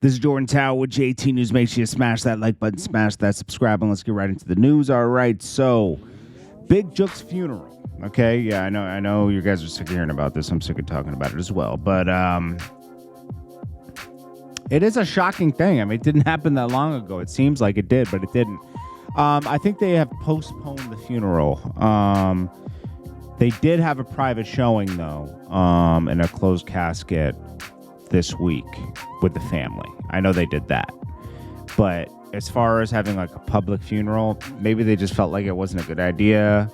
This is Jordan Tower with JT News. Make sure you smash that like button, smash that subscribe, and let's get right into the news. All right, so Big Jook's funeral. Okay, yeah, I know you guys are sick of hearing about this. I'm sick of talking about it as well. But it is a shocking thing. I mean, it didn't happen that long ago. It seems like it did, but it didn't. I think they have postponed the funeral. They did have a private showing, though, in a closed casket this week with the family. I know they did that. But as far as having like a public funeral, maybe they just felt like it wasn't a good idea.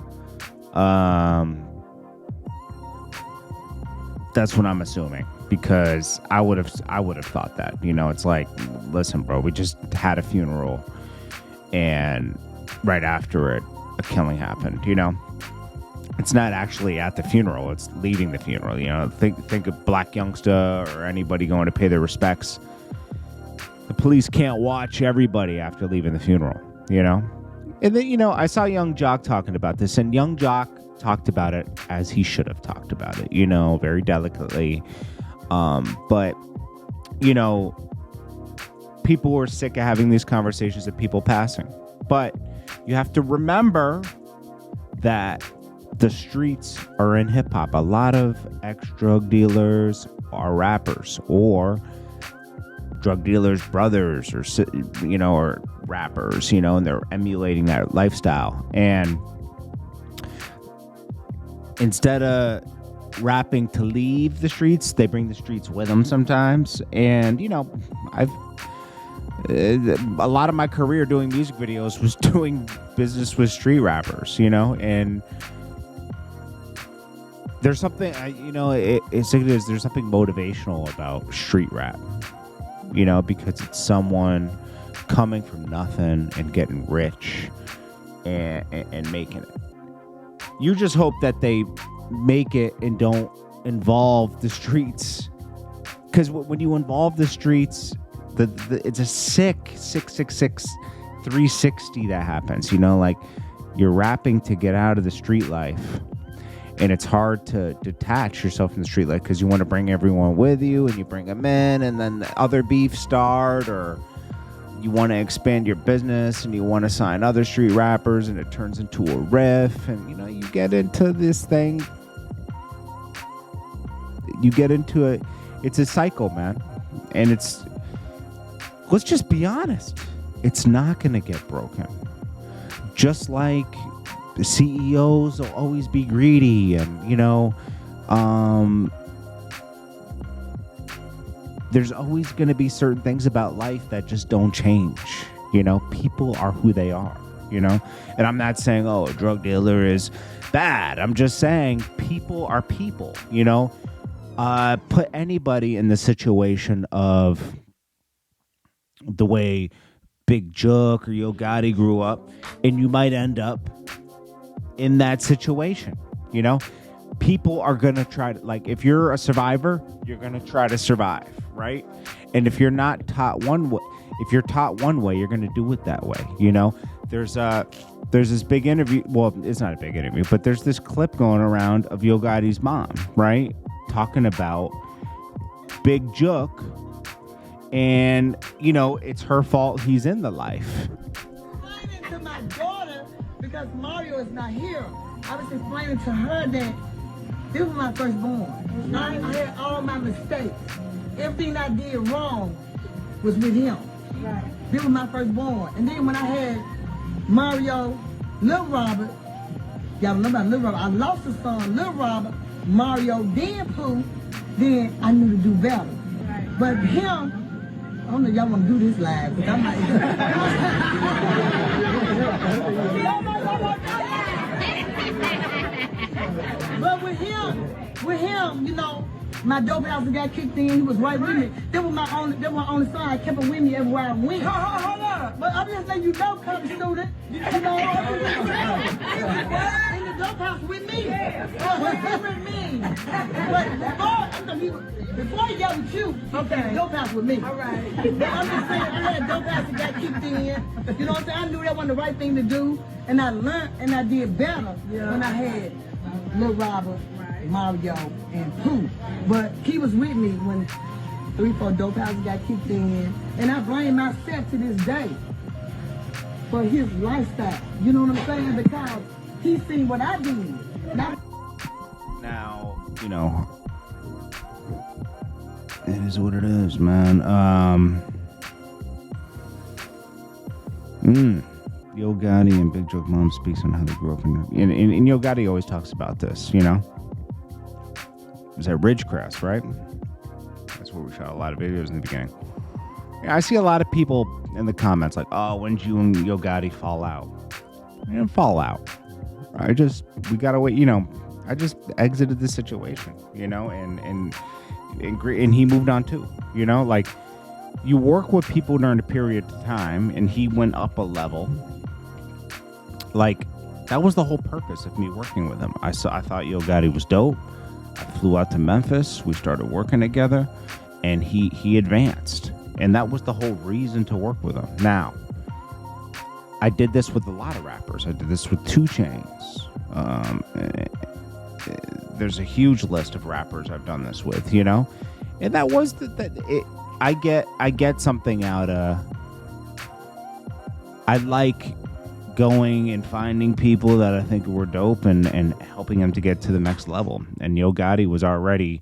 That's what I'm assuming, because I would have thought that. You know, it's like, listen, bro, we just had a funeral and right after it a killing happened, you know. It's not actually at the funeral, it's leaving the funeral, you know. Think of Black Youngster or anybody going to pay their respects. The police can't watch everybody after leaving the funeral, you know. And then, you know, I saw young Jock talking about this, and young Jock talked about it as he should have talked about it, you know, very delicately. But, you know, people were sick of having these conversations of people passing. But you have to remember that the streets are in hip-hop. A lot of ex-drug dealers are rappers, or drug dealers' brothers, or, you know, or rappers, you know, and they're emulating that lifestyle. And instead of rapping to leave the streets, they bring the streets with them sometimes. And, you know, a lot of my career doing music videos was doing business with street rappers, you know, and there's something, you know, there's something motivational about street rap, you know, because it's someone coming from nothing and getting rich and making it. You just hope that they make it and don't involve the streets, because when you involve the streets, it's a sick 360 that happens, you know, like you're rapping to get out of the street life. And it's hard to detach yourself from the street life because you want to bring everyone with you, and you bring them in, and then the other beef start, or you want to expand your business and you want to sign other street rappers, and it turns into a riff, and, you know, you get into this thing. You get into it. It's a cycle, man. And let's just be honest. It's not going to get broken. Just like the CEOs will always be greedy, and, you know, there's always going to be certain things about life that just don't change. You know, people are who they are, you know, and I'm not saying, oh, a drug dealer is bad. I'm just saying people are people, you know. Put anybody in the situation of the way Big Jook or Yogatti grew up, and you might end up in that situation, you know. People are gonna try to, like, if you're a survivor, you're gonna try to survive, right? And if you're not taught one way, if you're taught one way, you're gonna do it that way, you know. There's this big interview. Well, it's not a big interview, but there's this clip going around of Yogatti's mom, right, talking about Big Jook, and, you know, it's her fault he's in the life. To my daughter, because Mario is not here, I was explaining to her that this was my firstborn. I had all my mistakes. Everything I did wrong was with him. Right. This was my firstborn. And then when I had Mario, Little Robert, y'all know about Little Robert, I lost a son, Little Robert, Mario, then Pooh, then I knew to do better. Right. But him, I don't know if y'all want to do this live, but I might. But with him, you know, my dope house got kicked in. He was right with me. That was my only son. I kept him with me everywhere I went. Hold on. But I'm just letting you know, college student. You know, he was in the dope house with me. With me. But before he got with you, okay, the dope house with me. All right. But I'm just saying, I had dope house that got kicked in. You know what I'm saying? I knew that wasn't the right thing to do, and I learned and I did better when I had Little Robert, Mario, and Pooh. But he was with me when 3-4 dope houses got kicked in. And I blame myself to this day for his lifestyle. You know what I'm saying? Because he seen what I did. Now, you know, it is what it is, man. Yogatti and Big Joke Mom speaks on how they grew up and Yogatti always talks about this, you know. It was at Ridgecrest, right? That's where we shot a lot of videos in the beginning. Yeah, I see a lot of people in the comments like, "Oh, when did you and Yogatti fall out?" We didn't fall out. We gotta wait, you know. I just exited the situation, you know, and he moved on too, you know. Like, you work with people during a period of time, and he went up a level. Like, that was the whole purpose of me working with him. I thought Yogatti was dope. I flew out to Memphis. We started working together, and he advanced, and that was the whole reason to work with him. Now, I did this with a lot of rappers. I did this with 2 Chainz. There's a huge list of rappers I've done this with, you know, and that was I get something out of. I like going and finding people that I think were dope and helping them to get to the next level. And Yogatti was already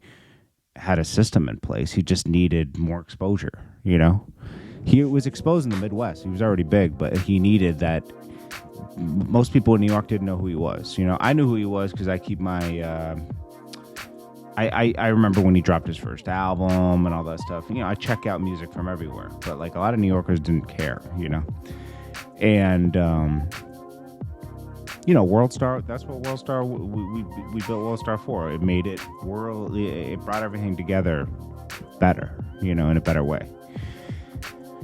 had a system in place. He just needed more exposure, you know. He was exposed in the Midwest. He was already big, but he needed that. Most people in New York didn't know who he was. You know, I knew who he was because I keep my. I remember when he dropped his first album and all that stuff. You know, I check out music from everywhere, but like a lot of New Yorkers didn't care. You know, and you know, World Star. That's what World Star. We built World Star for. It made it world. It brought everything together better. You know, in a better way.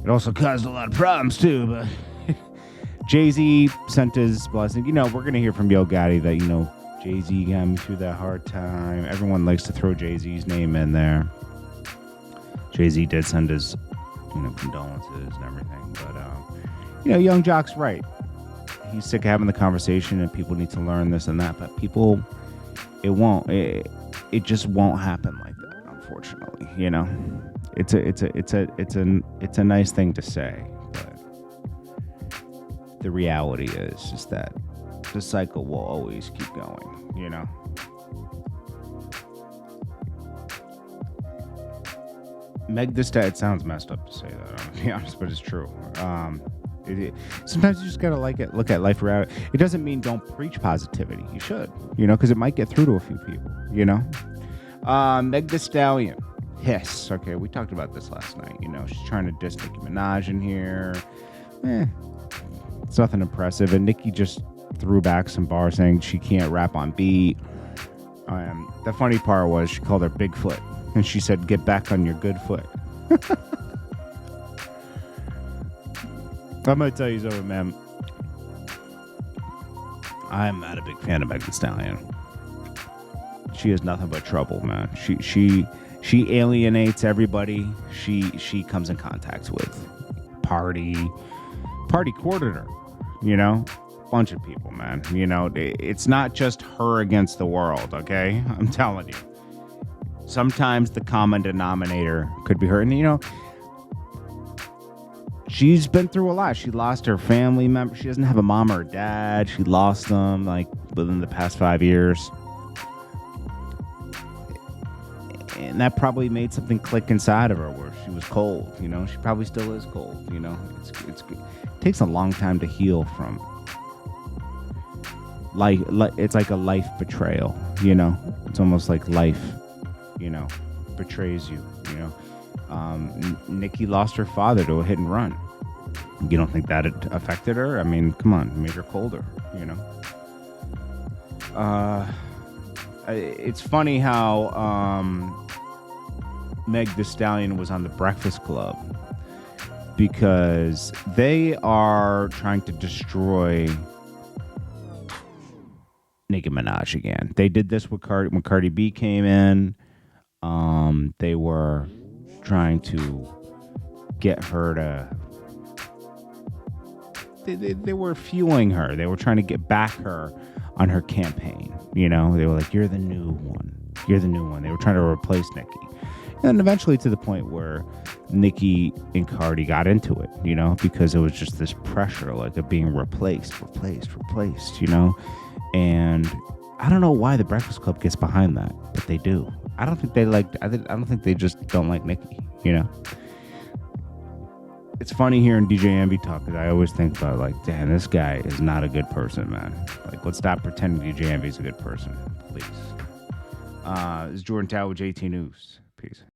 It also caused a lot of problems too, but. Jay-Z sent his blessing. You know, we're going to hear from Yogatti that, you know, Jay-Z got me through that hard time. Everyone likes to throw Jay-Z's name in there. Jay-Z did send his, you know, condolences and everything. But, you know, Young Jock's right. He's sick of having the conversation and people need to learn this and that. But people, it just won't happen like that, unfortunately. You know, it's a nice thing to say. The reality is that the cycle will always keep going, you know? Meg Thee Stallion, it sounds messed up to say that, I'm gonna be honest, but it's true. Sometimes you just gotta look at life reality. It doesn't mean don't preach positivity. You should, you know, because it might get through to a few people, you know? Meg Thee Stallion, hiss. Okay, we talked about this last night, you know? She's trying to diss Nicki Minaj in here. It's nothing impressive. And Nicki just threw back some bars saying she can't rap on beat. The funny part was she called her Bigfoot. And she said, get back on your good foot. I'm going to tell you something, man. I'm not a big fan of Meg Thee Stallion. She is nothing but trouble, man. She alienates everybody she comes in contact with. Party courted her. You know, bunch of people, man. You know, it's not just her against the world, okay? I'm telling you. Sometimes the common denominator could be her. And, you know, she's been through a lot. She lost her family member. She doesn't have a mom or a dad. She lost them, like, within the past 5 years. And that probably made something click inside of her where she was cold, you know? She probably still is cold, you know? It takes a long time to heal from life. It's like a life betrayal, you know? It's almost like life, you know, betrays you, you know? Nicki lost her father to a hit and run. You don't think that it affected her? I mean, come on, it made her colder, you know? It's funny how Meg Thee Stallion was on The Breakfast Club because they are trying to destroy Nicki Minaj again. They did this with when Cardi B came in. They were trying to get her to... They were fueling her. They were trying to get back her on her campaign. You know, they were like, you're the new one. You're the new one. They were trying to replace Nicki. And eventually to the point where Nicki and Cardi got into it, you know, because it was just this pressure, like, of being replaced, you know. And I don't know why the Breakfast Club gets behind that, but they do. I don't think they just don't like Nicki, you know. It's funny hearing DJ Envy talk, because I always think about, like, damn, this guy is not a good person, man. Like, let's stop pretending DJ Envy's a good person, please. This is Jordan Tower with JT News. Peace.